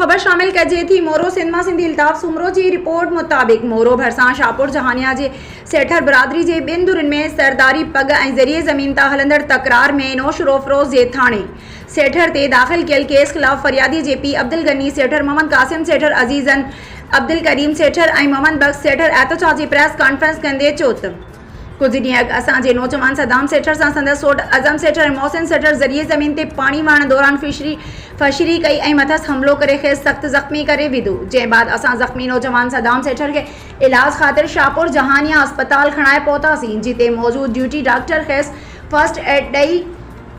ख़बर शामिल कजे थी। मोरो सिंधमा सिंधी अल्ताफ़ सुमरो जी रिपोर्ट मुताबिक़ मोरो भरसां शाहपुर जहानिया जे सेठर बिरादरी जे ॿिनि धुरनि में सरदारी पग ऐं ज़रिए ज़मीन तां हलंदड़ तकरार में नौशरो फ़रोज़ जे थाणे सेठर ते दाख़िल कयल केस ख़िलाफ़ फरियादी जे पीउ अब्दुल गनी सेठर मोहम्मद कासिम सेठर अज़ीज़न अब्दुल करीम सेठर ऐं मोहम्मद बख्श सेठर एहतजाज जी प्रेस कॉन्फ्रेंस कंदे चयो त कुछ ॾींहं अॻु असांजे नौजवान सदाम सेठर सां संदसि सोट अज़म सेठर ऐं मोहसिन सेठर ज़रिए ज़मीन ते पाणी वारण दौरान फशरी कई ऐं मथसि हमलो करे खेसि सख़्तु ज़ख़्मी करे विधो। जंहिं बाद असां ज़ख़्मी नौजवान सदाम सेठर खे इलाज ख़ातिर शाहपुर जहानिया अस्पताल खणाए पहुतासीं, जिते मौजूद ड्यूटी डॉक्टर खेसि फर्स्ट एड ॾेई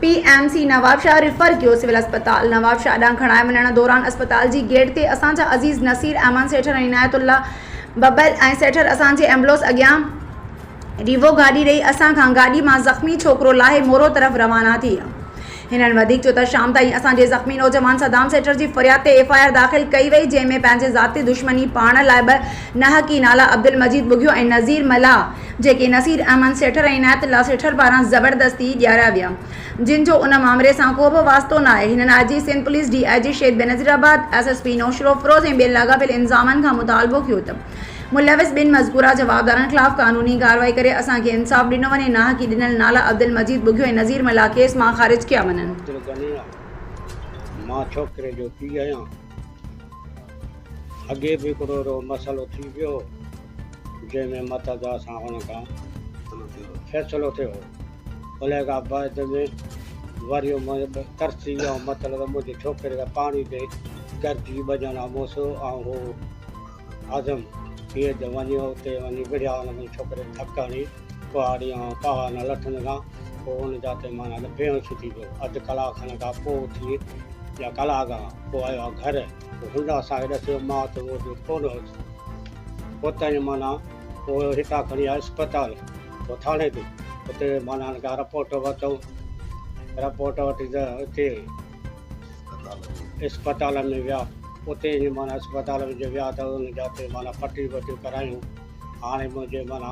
PMC नवाबशाह रिफर कियो। सिविल अस्पताल नवाबशाह ॾांहुं खणाए वञण दौरान अस्पताल जी गेट ते असांजा अज़ीज़ नसीर अहमद सेठर ऐं इनायतुल्ला बबल ऐं सेठर असांजे एम्बुलेंस अॻियां रीवो गाॾी ॾेई असां खां गाॾी मां ज़ख़्मी छोकिरो लाहे मोरो तरफ़ रवाना थी विया। हिननि वधीक चयो त शाम ताईं असांजे ज़ख़्मी नौजवान सदाम सेठर जी फ़रियाद ते FIR दाख़िल कई वई, जंहिंमें पंहिंजे ज़ाती दुश्मनी पाण लाइ ॿ नहकी नाला अब्दुल मजीद बुघियो ऐं नज़ीर मला, जेके नसीर अहमद सेठर ऐं इनायतुल्ला सेठर पारां ज़बरदस्ती ॾियारिया विया, जिन जो उन मामले सां को बि वास्तो न आहे। हिननि IG Sindh police DIG Sheikh Benazirabad SSP Naushahro Feroze ऐं ॿियनि लाॻापियल इंज़ामनि खां मुतालबो कयो त मुलविस ॿिनि मज़कूरा जवाबदारनि ख़िलाफ़ क़ानूनी कार्रवाई करे असांखे इंसाफ़ ॾिनो वञे। नाहकी ॾिनल नाला अब्दुल मजीद बुघियो ऐं नज़ीर मला केस मां ख़ारिज कया वञनि। मां छोकिरे जो पीउ आहियां। अॻे बि हिकिड़ो मसइलो थी वियो जंहिंमें मदद सां हुन खां फ़ैसिलो थियो। उन खां बाद में वरी तरसी वियो, मतिलबु मुंहिंजे छोकिरे खे पाणी ते गरजी वञणु मूंसो ऐं उहो आज़म इहे वञी उते वञी विढ़िया हुन छोकिरे थक हणी कुहाड़ी ऐं पहाड़ लठनि खां पोइ हुन जाते माना बेहोश थी वियो। अधु कलाक खनि खां पोइ थी या कलाक खां पोइ आयो आहे घर। हुन असांखे ॾसियो मां त उहो कोन हुयुसि। उतां माना पोइ हितां खणी आयो अस्पताल पोइ थाणे ते, उते माना हिन खां रिपोर्ट वरितऊं। रिपोर्ट वठी त हिते अस्पताल में विया। उते माना अस्पताल में विया त हुन जाते माना पटी वटियूं करायूं। हाणे मुंहिंजे माना